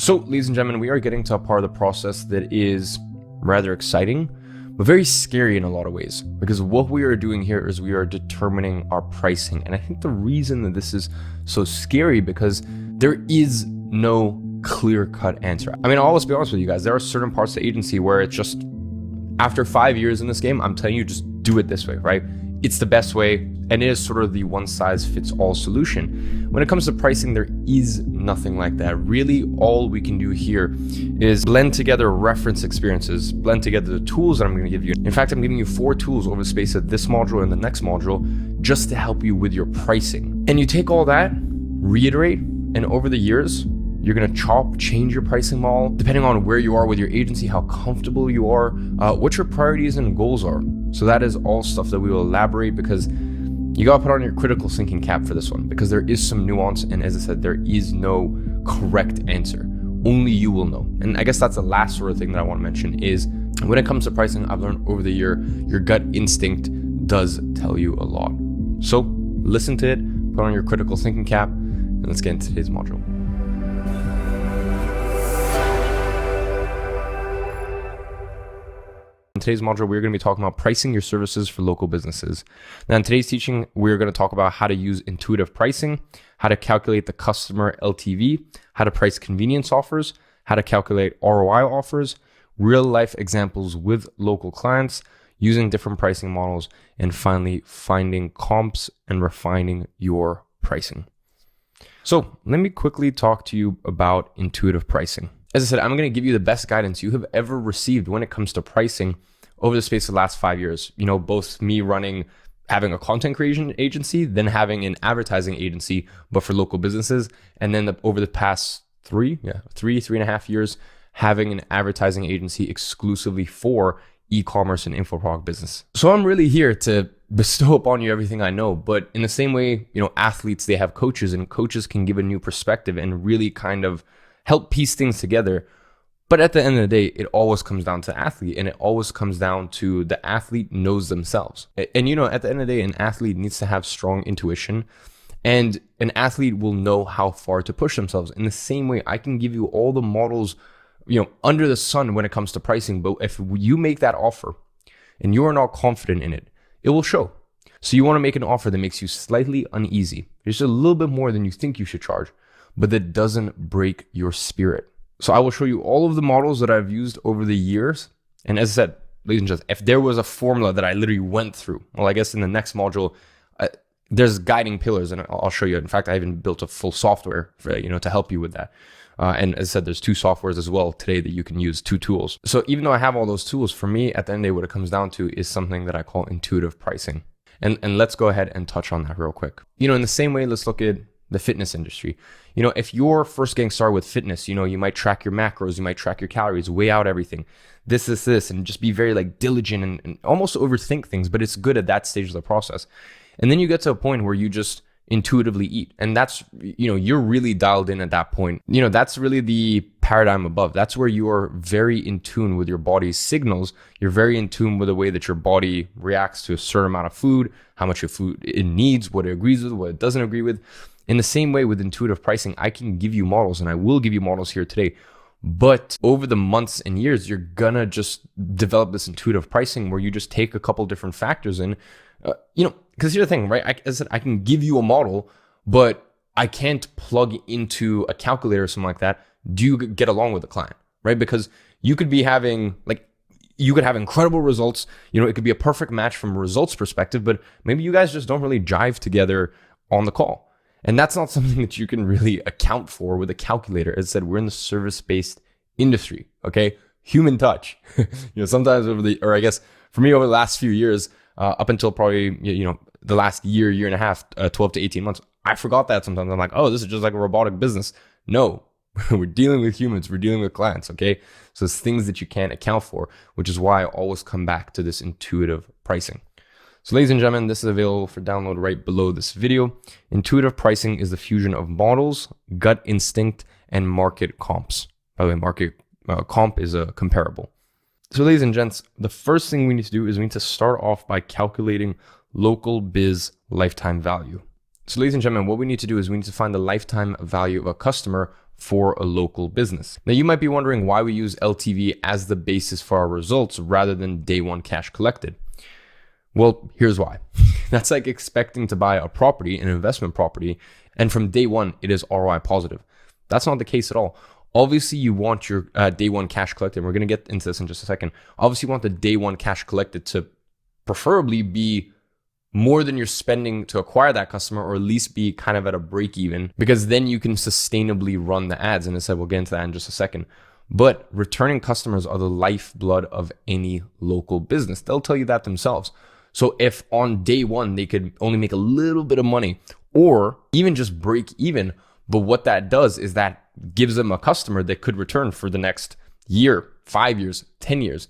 So, ladies and gentlemen, we are getting to a part of the process that is rather exciting, but very scary in a lot of ways, because what we are doing here is we are determining our pricing. And I think the reason that this is so scary because there is no clear-cut answer. I mean, I'll always be honest with you guys, there are certain parts of the agency where it's just, after 5 years in this game, I'm telling you, just do it this way, right? It's the best way, and it is sort of the one-size-fits-all solution. When it comes to pricing, there is nothing like that. Really, all we can do here is blend together reference experiences, blend together the tools that I'm going to give you. In fact, I'm giving you 4 tools over the space of this module and the next module just to help you with your pricing. And you take all that, reiterate, and over the years, you're going to change your pricing model, depending on where you are with your agency, how comfortable you are, what your priorities and goals are. So that is all stuff that we will elaborate, because you got to put on your critical thinking cap for this one, because there is some nuance. And as I said, there is no correct answer. Only you will know. And I guess that's the last sort of thing that I want to mention is when it comes to pricing, I've learned over the year, your gut instinct does tell you a lot. So listen to it, put on your critical thinking cap, and let's get into today's module. In today's module, we're going to be talking about pricing your services for local businesses. Now, in today's teaching, we're going to talk about how to use intuitive pricing, how to calculate the customer LTV, how to price convenience offers, how to calculate ROI offers, real life examples with local clients, using different pricing models, and finally, finding comps and refining your pricing. So let me quickly talk to you about intuitive pricing. As I said, I'm going to give you the best guidance you have ever received when it comes to pricing over the space of the last 5 years. You know, both me having a content creation agency, then having an advertising agency, but for local businesses. And then over the past three and a half years, having an advertising agency exclusively for e-commerce and info product business. So I'm really here to bestow upon you everything I know, but in the same way, you know, athletes, they have coaches, and coaches can give a new perspective and really kind of help piece things together. But at the end of the day, it always comes down to athlete, and it always comes down to the athlete knows themselves. And you know, at the end of the day, an athlete needs to have strong intuition, and an athlete will know how far to push themselves. In the same way, I can give you all the models, you know, under the sun when it comes to pricing, but if you make that offer and you are not confident in it, it will show. So you want to make an offer that makes you slightly uneasy, just a little bit more than you think you should charge, but that doesn't break your spirit. So I will show you all of the models that I've used over the years. And as I said, ladies and gentlemen, if there was a formula that I literally went through, well, I guess in the next module, there's guiding pillars, and I'll show you. In fact, I even built a full software for, you know, to help you with that. And as I said, there's 2 softwares as well today that you can use, 2 tools. So even though I have all those tools, for me, at the end of the day, what it comes down to is something that I call intuitive pricing. And let's go ahead and touch on that real quick. You know, in the same way, let's look at the fitness industry. You know, if you're first getting started with fitness, you know, you might track your macros, you might track your calories, weigh out everything, this, and just be very like diligent and almost overthink things, but it's good at that stage of the process. And then you get to a point where you just intuitively eat. And that's, you know, you're really dialed in at that point. You know, that's really the paradigm above. That's where you are very in tune with your body's signals. You're very in tune with the way that your body reacts to a certain amount of food, how much of food it needs, what it agrees with, what it doesn't agree with. In the same way with intuitive pricing, I can give you models, and I will give you models here today. But over the months and years, you're gonna just develop this intuitive pricing where you just take a couple different factors in, you know, because here's the thing, right? As I said, I can give you a model, but I can't plug into a calculator or something like that. Do you get along with the client, right? Because you could be having you could have incredible results. You know, it could be a perfect match from a results perspective, but maybe you guys just don't really jive together on the call. And that's not something that you can really account for with a calculator. As I said, we're in the service-based industry, okay? Human touch. You know, sometimes or I guess for me over the last few years, up until probably, you know, the last year and a half, 12 to 18 months, I forgot that sometimes. I'm like, oh, this is just like a robotic business. No, we're dealing with humans. We're dealing with clients, okay? So it's things that you can't account for, which is why I always come back to this intuitive pricing. So ladies and gentlemen, this is available for download right below this video. Intuitive pricing is the fusion of models, gut instinct, and market comps. By the way, market comp is a comparable. So ladies and gents, the first thing we need to do is we need to start off by calculating local biz lifetime value. So ladies and gentlemen, what we need to do is we need to find the lifetime value of a customer for a local business. Now, you might be wondering why we use LTV as the basis for our results rather than day one cash collected. Well, here's why. That's like expecting to buy a property, an investment property, and from day one, it is ROI positive. That's not the case at all. Obviously, you want your day one cash collected. And we're going to get into this in just a second. Obviously, you want the day one cash collected to preferably be more than you're spending to acquire that customer, or at least be kind of at a break even, because then you can sustainably run the ads. And I said, we'll get into that in just a second. But returning customers are the lifeblood of any local business. They'll tell you that themselves. So if on day one, they could only make a little bit of money or even just break even, but what that does is that gives them a customer that could return for the next year, 5 years, 10 years.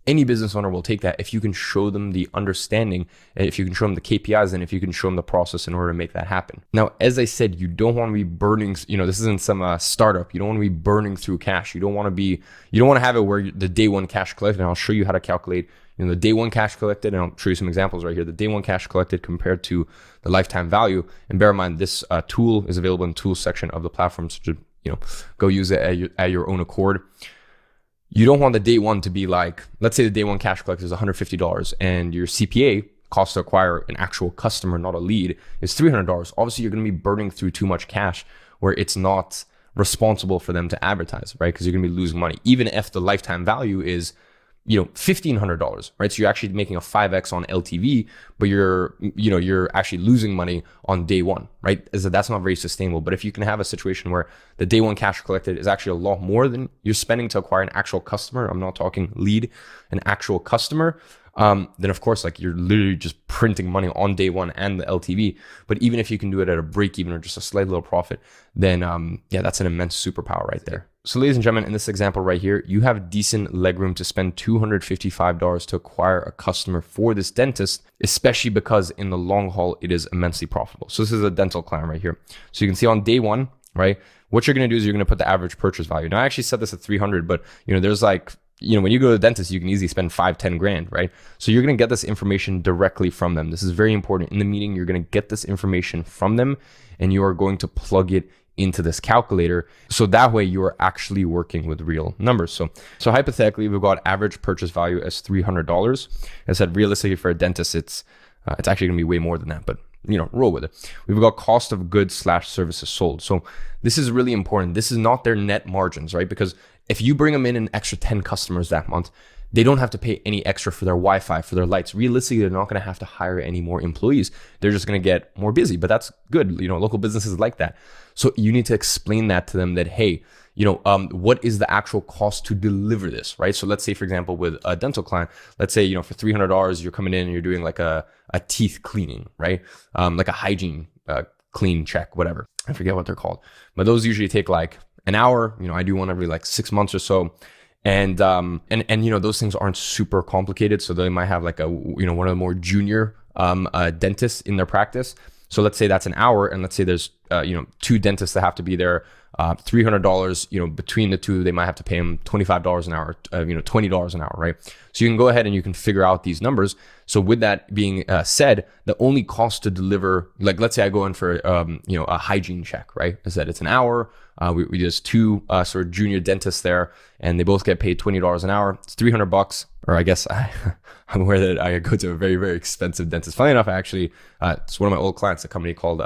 Any business owner will take that if you can show them the understanding, and if you can show them the KPIs, and if you can show them the process in order to make that happen. Now, as I said, you don't want to be burning, this isn't some startup. You don't want to be burning through cash. You don't want to have it where the day one cash collected, and I'll show you how to calculate, the day one cash collected, and I'll show you some examples right here. The day one cash collected compared to the lifetime value. And bear in mind, this tool is available in the tools section of the platform. So go use it at your own accord. You don't want the day one to be like, let's say the day one cash collected is $150 and your CPA, cost to acquire an actual customer, not a lead, is $300. Obviously, you're going to be burning through too much cash where it's not responsible for them to advertise, right? Because you're going to be losing money, even if the lifetime value is $1,500, right? So you're actually making a 5x on LTV, but you're actually losing money on day one, right? That's not very sustainable. But if you can have a situation where the day one cash collected is actually a lot more than you're spending to acquire an actual customer, I'm not talking lead, an actual customer, then of course, like, you're literally just printing money on day one and the LTV. But even if you can do it at a break even or just a slight little profit, then that's an immense superpower right there. So ladies and gentlemen, in this example right here, you have decent legroom to spend $255 to acquire a customer for this dentist, especially because in the long haul, it is immensely profitable. So this is a dental client right here. So you can see on day one, right, what you're going to do is you're going to put the average purchase value. Now, I actually set this at 300, but there's like, when you go to the dentist, you can easily spend 5-10 grand, right? So you're going to get this information directly from them. This is very important. In the meeting, you're going to get this information from them, and you are going to plug it into this calculator. So that way you are actually working with real numbers. So hypothetically, we've got average purchase value as $300. I said, realistically for a dentist, it's actually going to be way more than that, but roll with it. We've got cost of goods / services sold. So this is really important. This is not their net margins, right? Because if you bring them in an extra 10 customers that month, they don't have to pay any extra for their Wi-Fi, for their lights. Realistically, they're not going to have to hire any more employees. They're just going to get more busy, but that's good. Local businesses like that. So you need to explain that to them that, hey, what is the actual cost to deliver this, right? So let's say, for example, with a dental client, let's say, for $300, you're coming in and you're doing like a teeth cleaning, right? Like a hygiene clean check, whatever. I forget what they're called, but those usually take like an hour. I do one every like 6 months or so. And those things aren't super complicated. So they might have like one of the more junior dentists in their practice. So let's say that's an hour, and let's say there's two dentists that have to be there, $300, between the two, they might have to pay them $25 an hour, $20 an hour, right? So you can go ahead and you can figure out these numbers. So with that being said, the only cost to deliver, like let's say I go in for a hygiene check, right? I said it's an hour. We just two sort of junior dentists there, and they both get paid $20 an hour. It's $300, or I guess I'm aware that I go to a very, very expensive dentist. Funny enough, actually, it's one of my old clients, a company called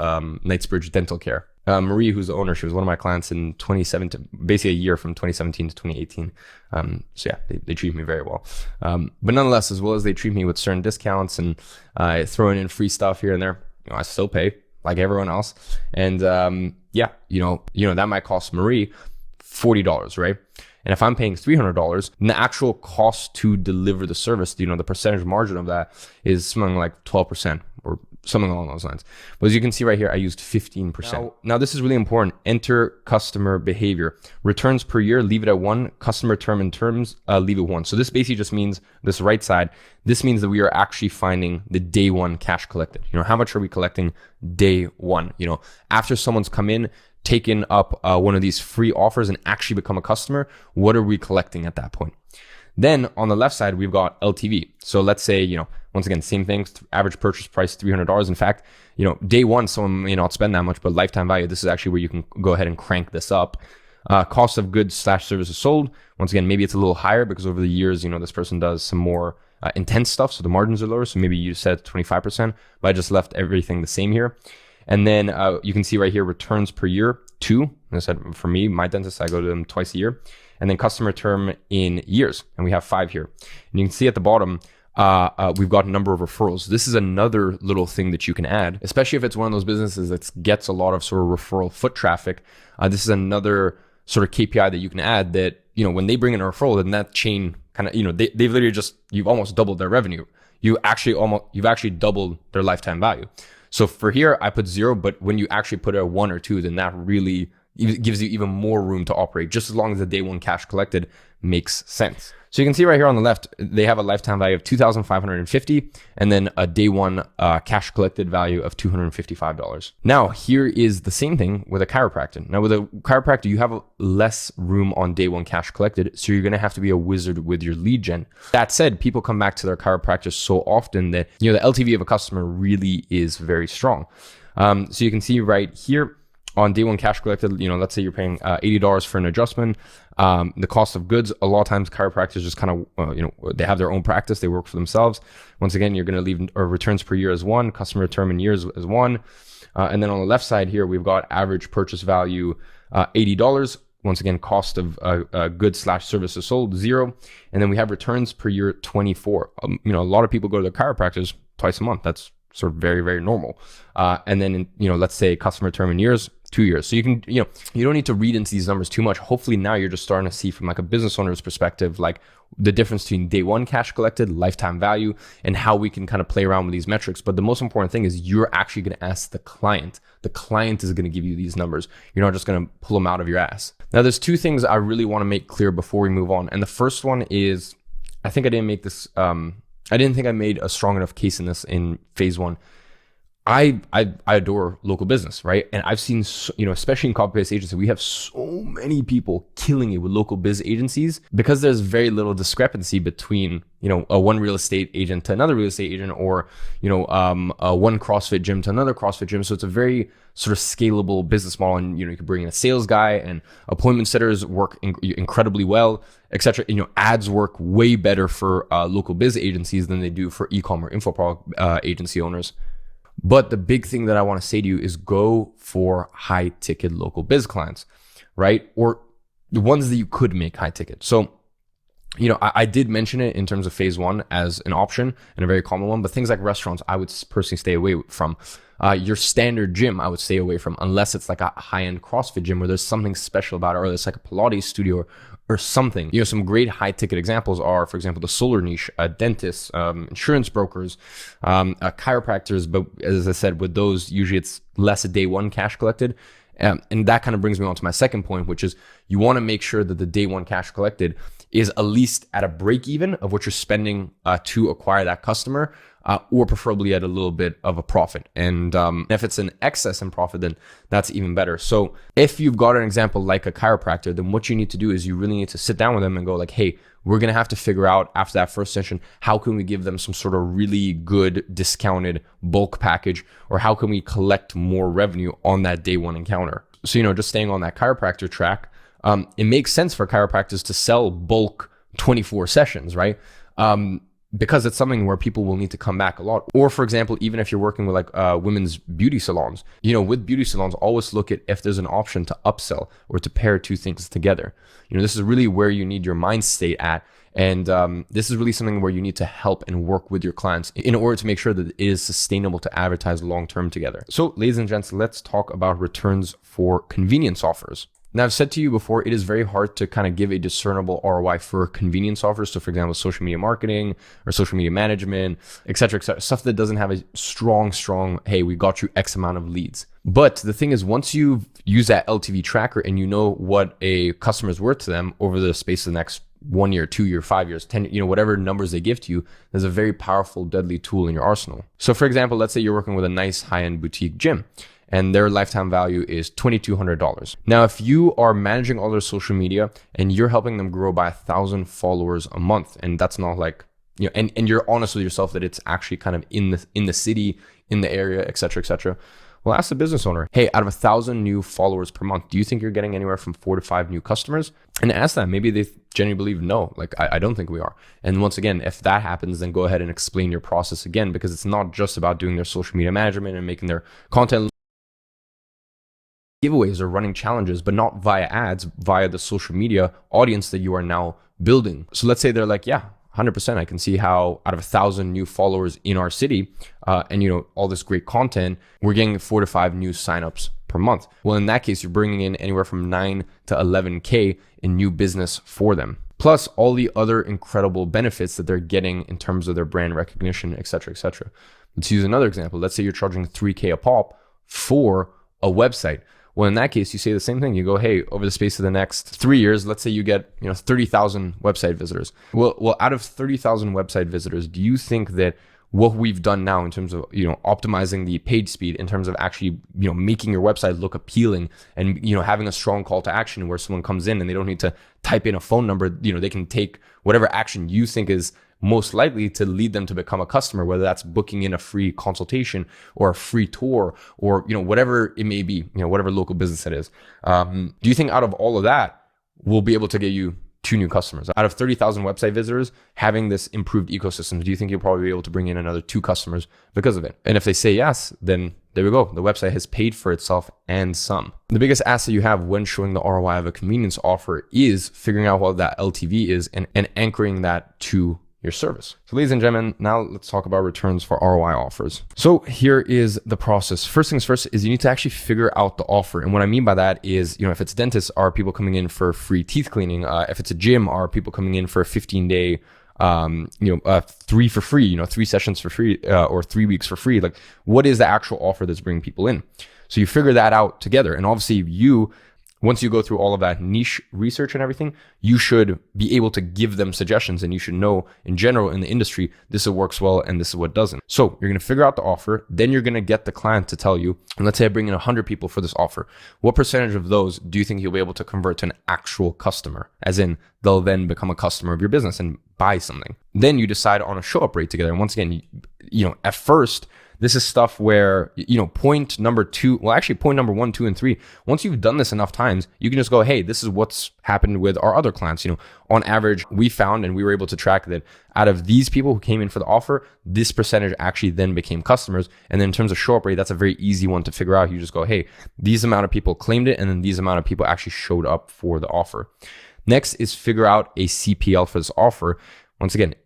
Knightsbridge Dental Care. Marie, who's the owner, she was one of my clients in 2017, basically a year from 2017 to 2018. So yeah, they treat me very well. But nonetheless, as well as they treat me with certain discounts and throwing in free stuff here and there, I still pay like everyone else. And that might cost Marie $40, right? And if I'm paying $300, then the actual cost to deliver the service, the percentage margin of that is something like 12% or something along those lines. But as you can see right here, I used 15%. Now this is really important. Enter customer behavior. Returns per year, leave it at 1. Customer term and terms, leave it 1. So this basically just means, this right side, this means that we are actually finding the day one cash collected. How much are we collecting day one? After someone's come in, taken up one of these free offers and actually become a customer, what are we collecting at that point? Then on the left side, we've got LTV. So let's say, once again, same thing, average purchase price, $300. In fact, day one, someone may not spend that much, but lifetime value, this is actually where you can go ahead and crank this up. Cost of goods slash services sold. Once again, maybe it's a little higher because over the years, this person does some more intense stuff. So the margins are lower. So maybe you said 25%, but I just left everything the same here. And then you can see right here, returns per year, 2. And I said, for me, my dentist, I go to them twice a year. And then customer term in years. And we have 5 here. And you can see at the bottom, we've got a number of referrals. This is another little thing that you can add, especially if it's one of those businesses that gets a lot of sort of referral foot traffic. This is another sort of KPI that you can add that, when they bring in a referral, then that chain kind of, they've literally you've almost doubled their revenue. You've actually doubled their lifetime value. So for here, I put 0, but when you actually put a 1 or 2, then that really gives you even more room to operate, just as long as the day one cash collected makes sense. So you can see right here on the left, they have a lifetime value of $2,550 and then a day one cash collected value of $255. Now, here is the same thing with a chiropractor. Now, with a chiropractor, you have less room on day one cash collected, so you're going to have to be a wizard with your lead gen. That said, people come back to their chiropractor so often that, the LTV of a customer really is very strong. So you can see right here, on day one cash collected, let's say you're paying $80 for an adjustment. The cost of goods, a lot of times chiropractors just kind of, they have their own practice. They work for themselves. Once again, you're going to leave returns per year as 1, customer term in years as 1. And then on the left side here, we've got average purchase value, $80. Once again, cost of goods slash services sold, 0. And then we have returns per year, 24. A lot of people go to their chiropractors twice a month. That's sort of very, very normal. And then, let's say customer term in years, 2 years. So you can, you don't need to read into these numbers too much. Hopefully now you're just starting to see from like a business owner's perspective, like the difference between day one cash collected, lifetime value, and how we can kind of play around with these metrics. But the most important thing is you're actually going to ask the client. The client is going to give you these numbers. You're not just going to pull them out of your ass. Now, there's 2 things I really want to make clear before we move on. And the first one is, I think I didn't make this, I didn't think I made a strong enough case in this in phase 1. I adore local business, right? And I've seen, especially in copy-paste agency, we have so many people killing it with local biz agencies because there's very little discrepancy between, a one real estate agent to another real estate agent, or, a one CrossFit gym to another CrossFit gym. So it's a very sort of scalable business model. And, you can bring in a sales guy, and appointment setters work incredibly well, etc. Ads work way better for local biz agencies than they do for e-commerce info product agency owners. But the big thing that I want to say to you is go for high ticket local biz clients, right? Or the ones that you could make high ticket. So, I did mention it in terms of phase 1 as an option and a very common one, but things like restaurants, I would personally stay away from. Your standard gym, I would stay away from, unless it's like a high-end CrossFit gym where there's something special about it, or it's like a Pilates studio or something. Some great high ticket examples are, for example, the solar niche, dentists, insurance brokers, chiropractors. But as I said, with those, usually it's less a day one cash collected. And that kind of brings me on to my second point, which is you want to make sure that the day one cash collected is at least at a break even of what you're spending to acquire that customer, or preferably at a little bit of a profit. And if it's an excess in profit, then that's even better. So if you've got an example like a chiropractor, then what you need to do is you really need to sit down with them and go like, hey, we're going to have to figure out after that first session, how can we give them some sort of really good discounted bulk package, or how can we collect more revenue on that day one encounter? So, just staying on that chiropractor track, it makes sense for chiropractors to sell bulk 24 sessions, right? Because it's something where people will need to come back a lot. Or for example, even if you're working with like women's beauty salons, with beauty salons, always look at if there's an option to upsell or to pair 2 things together. This is really where you need your mind state at. And this is really something where you need to help and work with your clients in order to make sure that it is sustainable to advertise long-term together. So ladies and gents, let's talk about returns for convenience offers. Now, I've said to you before, it is very hard to kind of give a discernible ROI for convenience offers. So for example, social media marketing or social media management, et cetera, stuff that doesn't have a strong, hey, we got you X amount of leads. But the thing is, once you've used that LTV tracker and you know what a customer is worth to them over the space of the next 1 year, 2 year, 5 years, 10, whatever numbers they give to you, there's a very powerful, deadly tool in your arsenal. So for example, let's say you're working with a nice high-end boutique gym, and their lifetime value is $2,200. Now, if you are managing all their social media and you're helping them grow by 1,000 followers a month, and that's not like, and you're honest with yourself that it's actually kind of in the city, in the area, et cetera, Well, ask the business owner, hey, out of 1,000 new followers per month, do you think you're getting anywhere from 4 to 5 new customers? And ask them. Maybe they genuinely believe no, like I don't think we are. And once again, if that happens, then go ahead and explain your process again, because it's not just about doing their social media management and making their content giveaways or running challenges, but not via ads, via the social media audience that you are now building. So let's say they're like, yeah, 100%. I can see how out of 1,000 new followers in our city, and all this great content, we're getting 4 to 5 new signups per month. Well, in that case, you're bringing in anywhere from 9 to 11K in new business for them. Plus all the other incredible benefits that they're getting in terms of their brand recognition, et cetera, et cetera. Let's use another example. Let's say you're charging 3K a pop for a website. Well, in that case, you say the same thing. You go, hey, over the space of the next 3 years, let's say you get 30,000 website visitors. Well, out of 30,000 website visitors, do you think that what we've done now in terms of optimizing the page speed, in terms of actually making your website look appealing, and having a strong call to action where someone comes in and they don't need to type in a phone number, they can take whatever action you think is most likely to lead them to become a customer, whether that's booking in a free consultation or a free tour, or whatever it may be, whatever local business it is. Do you think out of all of that, we'll be able to get you 2 new customers? Out of 30,000 website visitors, having this improved ecosystem, do you think you'll probably be able to bring in another 2 customers because of it? And if they say yes, then there we go. The website has paid for itself and some. The biggest asset you have when showing the ROI of a convenience offer is figuring out what that LTV is and anchoring that to your service. So ladies and gentlemen, now let's talk about returns for ROI offers. So here is the process. First things first is you need to actually figure out the offer. And what I mean by that is, if it's dentists, are people coming in for free teeth cleaning? If it's a gym, are people coming in for a 15-day 3 for free, 3 sessions for free, or 3 weeks for free? Like, what is the actual offer that's bringing people in? So you figure that out together. And obviously once you go through all of that niche research and everything, you should be able to give them suggestions, and you should know in general in the industry, this is what works well and this is what doesn't. So you're going to figure out the offer. Then you're going to get the client to tell you, and let's say I bring in 100 people for this offer. What percentage of those do you think you'll be able to convert to an actual customer? As in, they'll then become a customer of your business and buy something. Then you decide on a show up rate together. And once again, at first, this is stuff where, point number 1, 2, and 3, once you've done this enough times, you can just go, hey, this is what's happened with our other clients. On average, we found, and we were able to track that out of these people who came in for the offer, this percentage actually then became customers. And then in terms of show up rate, that's a very easy one to figure out. You just go, hey, these amount of people claimed it, and then these amount of people actually showed up for the offer. Next is figure out a CPL for this offer. Once again,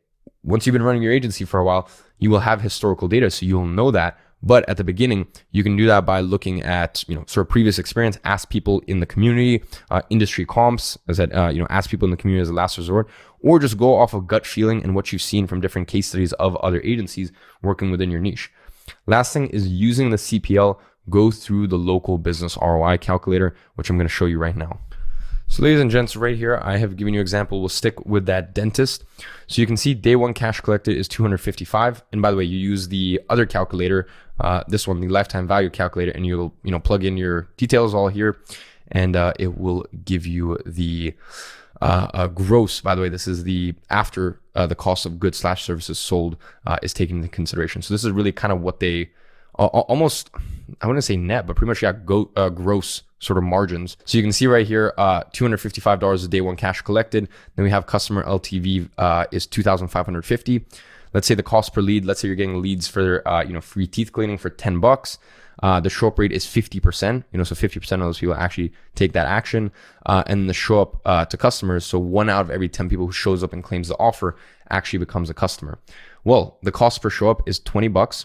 once you've been running your agency for a while, you will have historical data, so you'll know that. But at the beginning, you can do that by looking at sort of previous experience, ask people in the community, industry comps, as I said, ask people in the community as a last resort, or just go off of gut feeling and what you've seen from different case studies of other agencies working within your niche. Last thing is using the CPL, go through the local business ROI calculator, which I'm going to show you right now. So ladies and gents, right here, I have given you an example. We'll stick with that dentist. So you can see day 1 cash collected is 255. And by the way, you use the other calculator, this one, the lifetime value calculator, and you'll plug in your details all here, and it will give you the gross. By the way, this is the after the cost of goods / services sold is taken into consideration. So this is really kind of what they almost, I wouldn't say net, but pretty much gross sort of margins. So you can see right here, $255 a day 1 cash collected. Then we have customer LTV is $2,550. Let's say the cost per lead. Let's say you're getting leads for free teeth cleaning for $10. The show up rate is 50%. So 50% of those people actually take that action, and the show up to customers. So 1 out of every 10 people who shows up and claims the offer actually becomes a customer. Well, the cost per show up is $20.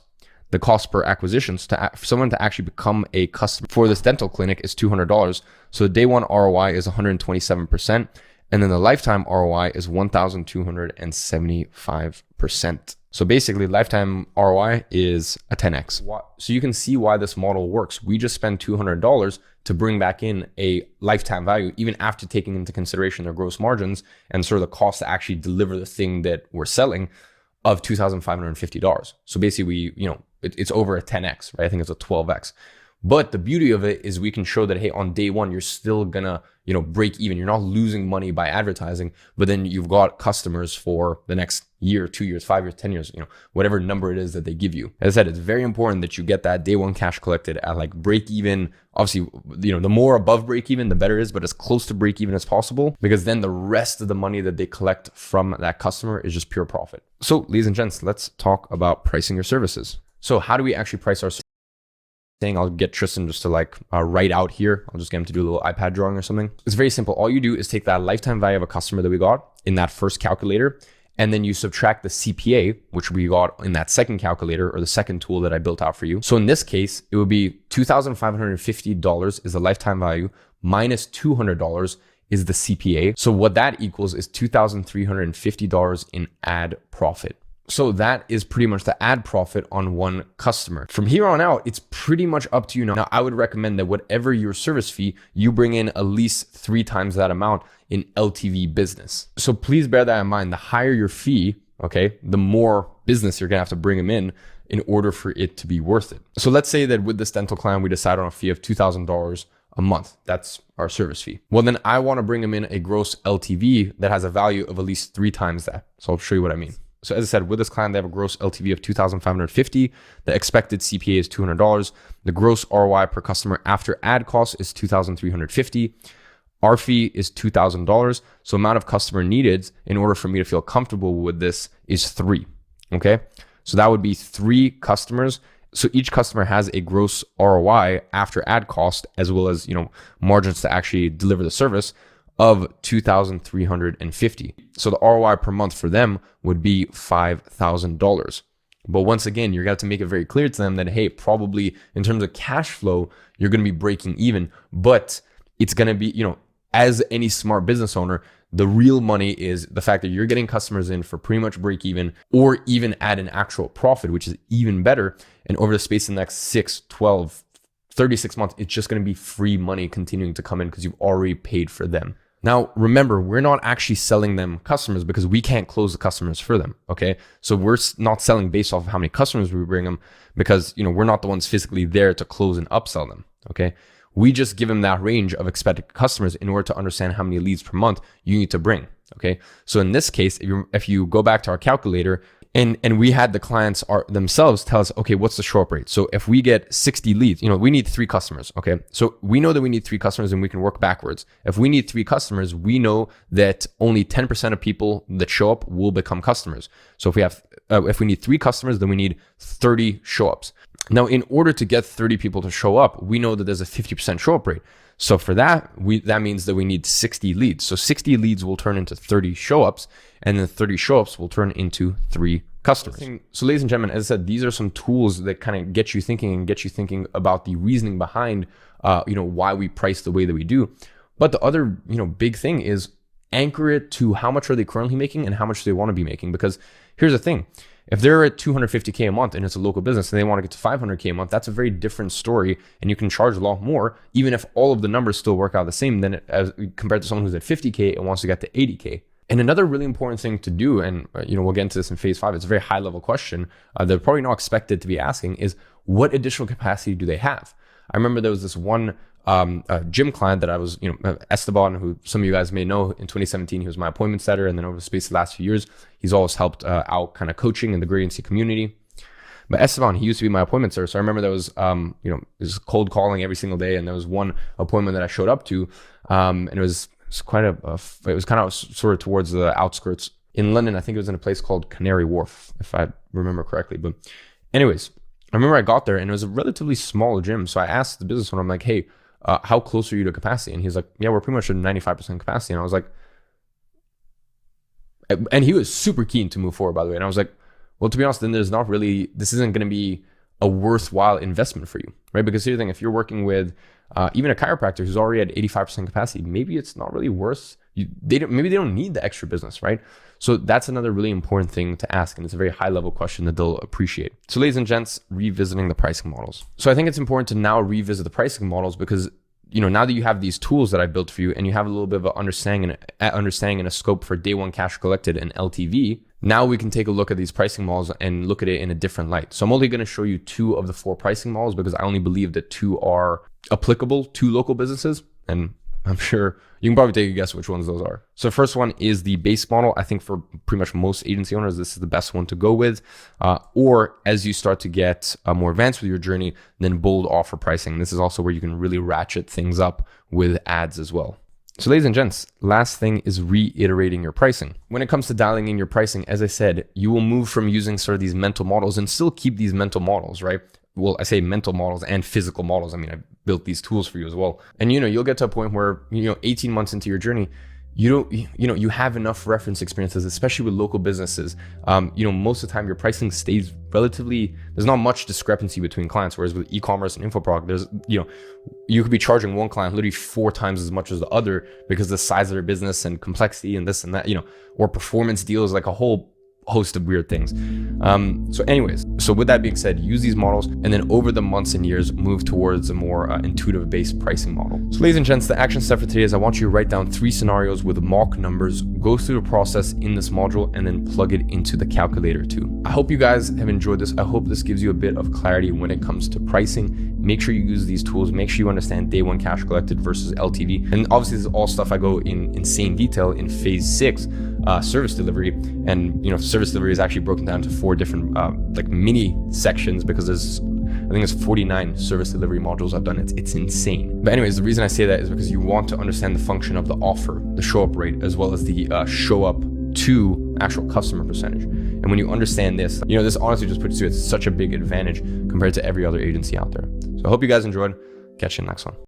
The cost per acquisitions for someone to actually become a customer for this dental clinic is $200. So day 1 ROI is 127%. And then the lifetime ROI is 1,275%. So basically lifetime ROI is a 10x. So you can see why this model works. We just spend $200 to bring back in a lifetime value, even after taking into consideration their gross margins and sort of the cost to actually deliver the thing that we're selling, of $2,550. So basically it's over a 10x, right? I think it's a 12x. But the beauty of it is we can show that, hey, on day one, you're still gonna, break even. You're not losing money by advertising, but then you've got customers for the next year, 2 years, 5 years, 10 years, whatever number it is that they give you. As I said, it's very important that you get that day one cash collected at like break even. Obviously, the more above break even, the better it is, but as close to break even as possible, because then the rest of the money that they collect from that customer is just pure profit. So ladies and gents, let's talk about pricing your services. So how do we actually price our services? I'll get Tristan just to write out here. I'll just get him to do a little iPad drawing or something. It's very simple. All you do is take that lifetime value of a customer that we got in that first calculator, and then you subtract the CPA, which we got in that second calculator or the second tool that I built out for you. So in this case, it would be $2,550 is the lifetime value minus $200 is the CPA. So what that equals is $2,350 in ad profit. So that is pretty much the ad profit on one customer. From here on out, it's pretty much up to you. Now, I would recommend that whatever your service fee, you bring in at least 3 times that amount in LTV business. So please bear that in mind. The higher your fee, okay, the more business you're gonna have to bring them in order for it to be worth it. So let's say that with this dental client, we decide on a fee of $2,000 a month. That's our service fee. Well, then I wanna bring them in a gross LTV that has a value of at least 3 times that. So I'll show you what I mean. So as I said, with this client, they have a gross LTV of $2,550. The expected CPA is $200. The gross ROI per customer after ad costs is $2,350. Our fee is $2,000. So amount of customer needed in order for me to feel comfortable with this is 3. Okay. So that would be 3 customers. So each customer has a gross ROI after ad cost, as well as, margins to actually deliver the service of $2,350. So the ROI per month for them would be $5,000. But once again, you're going to have to make it very clear to them that, hey, probably in terms of cash flow, you're going to be breaking even, but it's going to be, as any smart business owner, the real money is the fact that you're getting customers in for pretty much break even or even at an actual profit, which is even better. And over the space of the next 6, 12, 36 months, it's just going to be free money continuing to come in because you've already paid for them. Now, remember, we're not actually selling them customers because we can't close the customers for them, okay? So we're not selling based off of how many customers we bring them because, we're not the ones physically there to close and upsell them, okay? We just give them that range of expected customers in order to understand how many leads per month you need to bring, okay? So in this case, if you go back to our calculator, and we had the clients themselves tell us, okay, what's the show up rate? So if we get 60 leads, we need 3 customers, okay? So we know that we need 3 customers and we can work backwards. If we need 3 customers, we know that only 10% of people that show up will become customers. So if we need 3 customers, then we need 30 show ups. Now, in order to get 30 people to show up, we know that there's a 50% show up rate. So for that, that means that we need 60 leads. So 60 leads will turn into 30 show ups, and then 30 show ups will turn into 3 customers. So ladies and gentlemen, as I said, these are some tools that kind of get you thinking about the reasoning behind, why we price the way that we do. But the other, big thing is anchor it to how much are they currently making and how much do they want to be making. Because here's the thing. If they're at $250K a month and it's a local business and they want to get to $500K a month, that's a very different story. And you can charge a lot more, even if all of the numbers still work out the same than as compared to someone who's at 50K and wants to get to 80K. And another really important thing to do, and we'll get into this in phase 5, it's a very high level question they're probably not expected to be asking, is what additional capacity do they have? I remember there was this one gym client that I was, Esteban, who some of you guys may know. In 2017, he was my appointment setter. And then over the space of the last few years, he's always helped out kind of coaching in the Gradient C community. But Esteban, he used to be my appointment setter. So I remember there was, was cold calling every single day. And there was one appointment that I showed up to. And it was quite it was kind of sort of towards the outskirts in London. I think it was in a place called Canary Wharf, if I remember correctly. But anyways, I remember I got there and it was a relatively small gym. So I asked the business owner, I'm like, hey, how close are you to capacity? And he's like, yeah, we're pretty much at 95% capacity. And I was like, and he was super keen to move forward, by the way. And I was like, well, to be honest, then this isn't going to be a worthwhile investment for you, right? Because here's the thing, if you're working with even a chiropractor who's already at 85% capacity, maybe it's not really worth, maybe they don't need the extra business, right? So that's another really important thing to ask. And it's a very high level question that they'll appreciate. So ladies and gents, revisiting the pricing models. So I think it's important to now revisit the pricing models because now that you have these tools that I built for you and you have a little bit of an understanding and a scope for day one cash collected and LTV, now we can take a look at these pricing models and look at it in a different light. So I'm only going to show you 2 of the 4 pricing models because I only believe that 2 are applicable to local businesses. And I'm sure you can probably take a guess which ones those are. So the first one is the base model. I think for pretty much most agency owners, this is the best one to go with. Or as you start to get more advanced with your journey, then bold offer pricing. This is also where you can really ratchet things up with ads as well. So ladies and gents, last thing is reiterating your pricing. When it comes to dialing in your pricing, as I said, you will move from using sort of these mental models and still keep these mental models, right? Well, I say mental models and physical models. I mean, I built these tools for you as well. And, you'll get to a point where, 18 months into your journey, you have enough reference experiences, especially with local businesses. Most of the time your pricing stays relatively, there's not much discrepancy between clients. Whereas with e-commerce and InfoProc, there's, you could be charging one client literally 4 times as much as the other because the size of their business and complexity and this and that, or performance deals, like a whole host of weird things. So with that being said, use these models and then over the months and years, move towards a more intuitive based pricing model. So ladies and gents, the action step for today is I want you to write down 3 scenarios with mock numbers, go through the process in this module and then plug it into the calculator too. I hope you guys have enjoyed this. I hope this gives you a bit of clarity when it comes to pricing. Make sure you use these tools. Make sure you understand day one cash collected versus LTV. And obviously this is all stuff I go in insane detail in phase 6, service delivery. And service delivery is actually broken down to 4 different like mini sections because I think it's 49 service delivery modules I've done. It's insane. But anyways, the reason I say that is because you want to understand the function of the offer, the show up rate, as well as the show up to actual customer percentage. And when you understand this, this honestly just puts you at such a big advantage compared to every other agency out there. So I hope you guys enjoyed. Catch you in the next one.